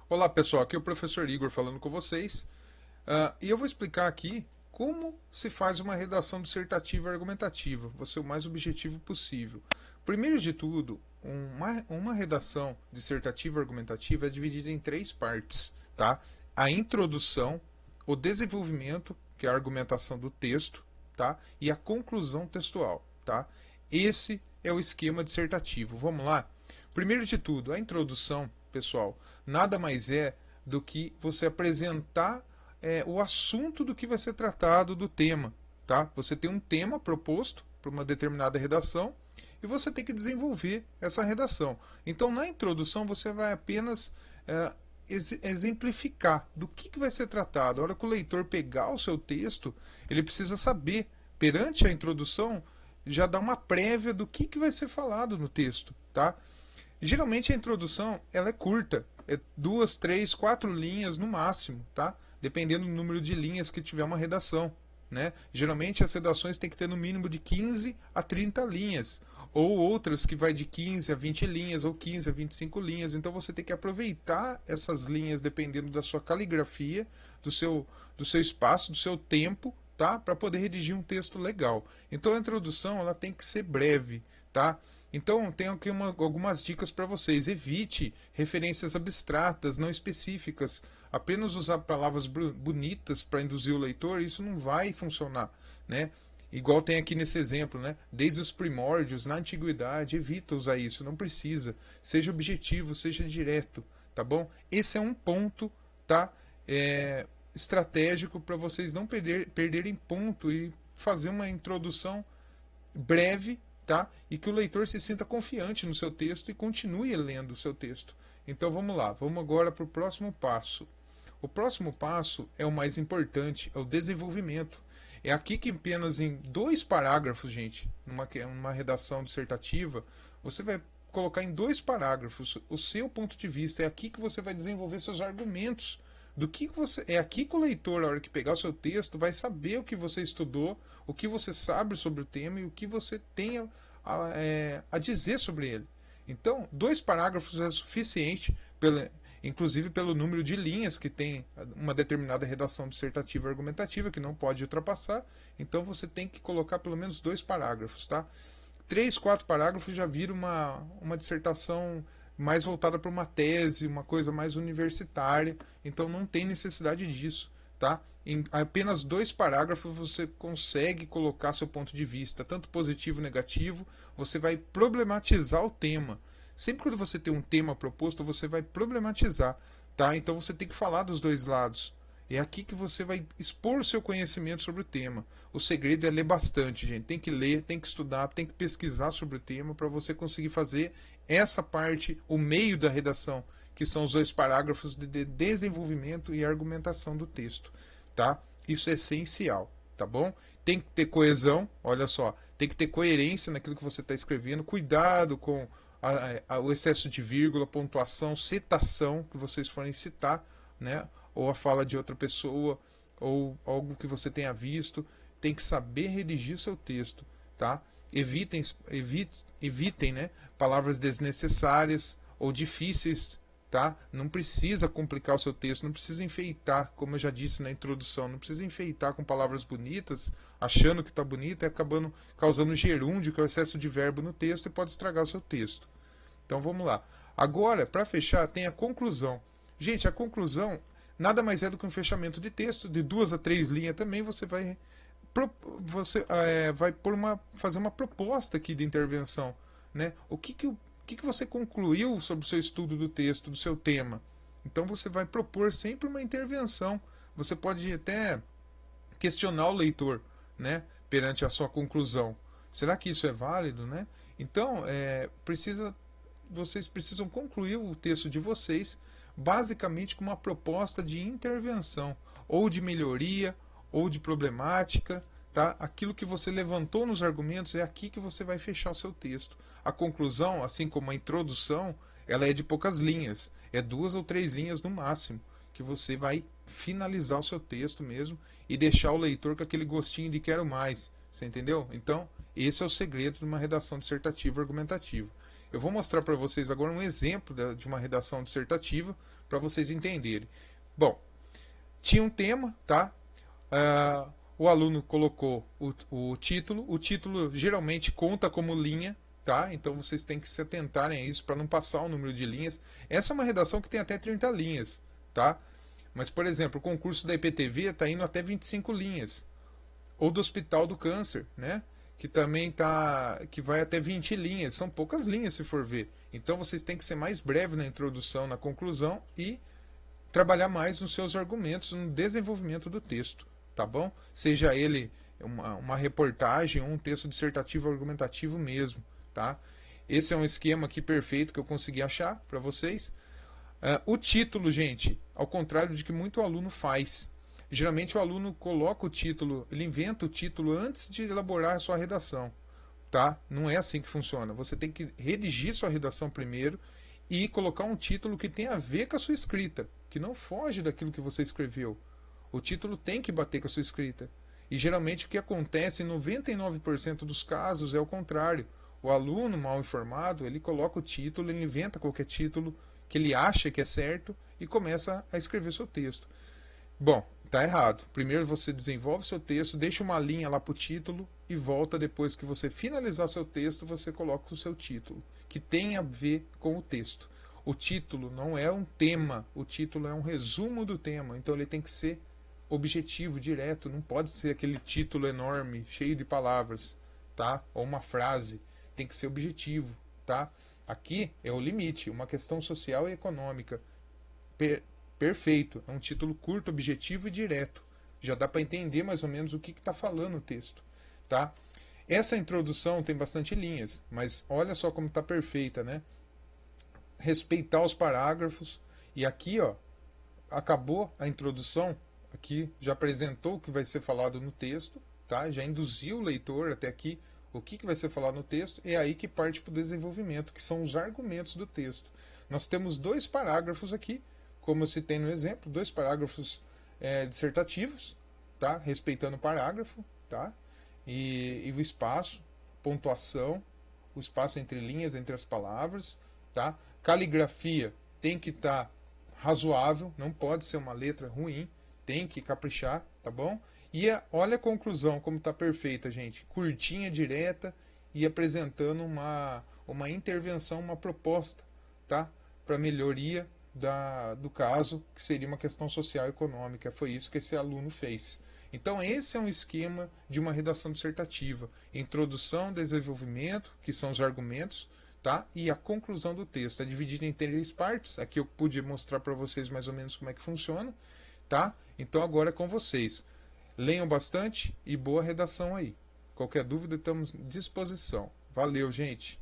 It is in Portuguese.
Olá pessoal, aqui é o professor Igor falando com vocês. E eu vou explicar aqui como se faz uma redação dissertativa argumentativa. Vou ser o mais objetivo possível. Primeiro de tudo, uma redação dissertativa argumentativa é dividida em três partes. Tá? A introdução, o desenvolvimento, que é a argumentação do texto, tá? E a conclusão textual. Tá? Esse é o esquema dissertativo. Vamos lá? Primeiro de tudo, a introdução, pessoal, nada mais é do que você apresentar o assunto do que vai ser tratado do tema. Tá? Você tem um tema proposto para uma determinada redação e você tem que desenvolver essa redação. Então, na introdução, você vai apenas exemplificar do que vai ser tratado. A hora que o leitor pegar o seu texto, ele precisa saber, perante a introdução, já dar uma prévia do que vai ser falado no texto. Tá? Geralmente a introdução ela é curta, é 2, 3, 4 linhas no máximo, tá? Dependendo do número de linhas que tiver uma redação. Né? Geralmente as redações têm que ter no mínimo de 15 a 30 linhas, ou outras que vai de 15 a 20 linhas, ou 15 a 25 linhas. Então você tem que aproveitar essas linhas dependendo da sua caligrafia, do seu espaço, do seu tempo, tá? Para poder redigir um texto legal. Então a introdução ela tem que ser breve, tá? Então, tenho aqui algumas dicas para vocês. Evite referências abstratas, não específicas. Apenas usar palavras bonitas para induzir o leitor, isso não vai funcionar. Né? Igual tem aqui nesse exemplo, né? Desde os primórdios, na antiguidade, evita usar isso, não precisa. Seja objetivo, seja direto, tá bom? Esse é um ponto, tá? Estratégico para vocês não perderem ponto e fazer uma introdução breve, tá? E que o leitor se sinta confiante no seu texto e continue lendo o seu texto. Então vamos lá, vamos agora para o próximo passo. O próximo passo é o mais importante, é o desenvolvimento. É aqui que apenas em 2 parágrafos, gente, numa redação dissertativa, você vai colocar em 2 parágrafos o seu ponto de vista. É aqui que você vai desenvolver seus argumentos. Do que você é aqui que o leitor, na hora que pegar o seu texto, vai saber o que você estudou, o que você sabe sobre o tema e o que você tem a dizer sobre ele. Então, 2 parágrafos é suficiente, inclusive pelo número de linhas que tem uma determinada redação dissertativa argumentativa, que não pode ultrapassar. Então, você tem que colocar pelo menos 2 parágrafos. Tá? 3, 4 parágrafos já vira uma dissertação mais voltada para uma tese, uma coisa mais universitária, então não tem necessidade disso. Tá? Em apenas 2 parágrafos você consegue colocar seu ponto de vista, tanto positivo e negativo, você vai problematizar o tema. Sempre que você tem um tema proposto, você vai problematizar. Tá? Então você tem que falar dos 2 lados. É aqui que você vai expor o seu conhecimento sobre o tema. O segredo é ler bastante, gente. Tem que ler, tem que estudar, tem que pesquisar sobre o tema para você conseguir fazer essa parte, o meio da redação, que são os 2 parágrafos de desenvolvimento e argumentação do texto. Tá? Isso é essencial, tá bom? Tem que ter coesão, olha só, tem que ter coerência naquilo que você está escrevendo, cuidado com o excesso de vírgula, pontuação, citação que vocês forem citar, né? Ou a fala de outra pessoa, ou algo que você tenha visto. Tem que saber redigir o seu texto, tá? Evitem, né, palavras desnecessárias ou difíceis, tá? Não precisa complicar o seu texto, não precisa enfeitar, como eu já disse na introdução, não precisa enfeitar com palavras bonitas, achando que está bonito e acabando causando gerúndio, que é o excesso de verbo no texto e pode estragar o seu texto. Então vamos lá. Agora, para fechar, tem a conclusão. Gente, a conclusão nada mais é do que um fechamento de texto, de 2 a 3 linhas também. Você vai fazer uma proposta aqui de intervenção. Né? O que você concluiu sobre o seu estudo do texto, do seu tema? Então você vai propor sempre uma intervenção. Você pode até questionar o leitor, né, perante a sua conclusão. Será que isso é válido? Né? Então, vocês precisam concluir o texto de vocês basicamente com uma proposta de intervenção, ou de melhoria, ou de problemática. Tá? Aquilo que você levantou nos argumentos é aqui que você vai fechar o seu texto. A conclusão, assim como a introdução, ela é de poucas linhas, é 2 ou 3 linhas no máximo, que você vai finalizar o seu texto mesmo e deixar o leitor com aquele gostinho de quero mais. Você entendeu? Então, esse é o segredo de uma redação dissertativa argumentativa. Eu vou mostrar para vocês agora um exemplo de uma redação dissertativa para vocês entenderem. Bom, tinha um tema, tá? O aluno colocou o título geralmente conta como linha, tá? Então vocês têm que se atentarem a isso para não passar o número de linhas. Essa é uma redação que tem até 30 linhas, tá? Mas, por exemplo, o concurso da IPTV está indo até 25 linhas. Ou do Hospital do Câncer, né? Que também que vai até 20 linhas. São poucas linhas se for ver. Então vocês têm que ser mais breve na introdução, na conclusão e trabalhar mais nos seus argumentos, no desenvolvimento do texto, tá bom? Seja ele uma reportagem ou um texto dissertativo argumentativo mesmo, tá? Esse é um esquema aqui perfeito que eu consegui achar para vocês. O título, gente, ao contrário de que muito aluno faz. Geralmente o aluno coloca o título, ele inventa o título antes de elaborar a sua redação, tá? Não é assim que funciona. Você tem que redigir sua redação primeiro e colocar um título que tenha a ver com a sua escrita, que não foge daquilo que você escreveu. O título tem que bater com a sua escrita. E geralmente o que acontece em 99% dos casos é o contrário. O aluno mal informado, ele coloca o título, ele inventa qualquer título que ele acha que é certo e começa a escrever seu texto. Bom, tá errado. Primeiro você desenvolve seu texto, deixa uma linha lá para o título e volta depois que você finalizar seu texto, você coloca o seu título, que tem a ver com o texto. O título não é um tema, o título é um resumo do tema, então ele tem que ser objetivo, direto, não pode ser aquele título enorme, cheio de palavras, tá? Ou uma frase, tem que ser objetivo, tá? Aqui é o limite, uma questão social e econômica. Perfeito, é um título curto, objetivo e direto. Já dá para entender mais ou menos o que está falando o texto, tá? Essa introdução tem bastante linhas, mas olha só como está perfeita, né? Respeitar os parágrafos. E aqui, ó, acabou a introdução. Aqui já apresentou o que vai ser falado no texto, tá? Já induziu o leitor até aqui o que vai ser falado no texto. É aí que parte para o desenvolvimento, que são os argumentos do texto. Nós temos 2 parágrafos aqui, como eu citei no exemplo, 2 parágrafos dissertativos, tá? Respeitando o parágrafo, tá? E o espaço, pontuação, o espaço entre linhas, entre as palavras, tá? Caligrafia tem que estar razoável, não pode ser uma letra ruim, tem que caprichar, tá bom? E olha a conclusão, como está perfeita, gente. Curtinha, direta e apresentando uma intervenção, uma proposta, tá? Para melhoria do caso, que seria uma questão social e econômica. Foi isso que esse aluno fez. Então esse é um esquema de uma redação dissertativa. Introdução, desenvolvimento, que são os argumentos, tá? E a conclusão do texto. É dividido em 3 partes. Aqui eu pude mostrar para vocês mais ou menos como é que funciona, tá? Então agora é com vocês. Leiam bastante e boa redação aí. Qualquer dúvida, estamos à disposição. Valeu, gente!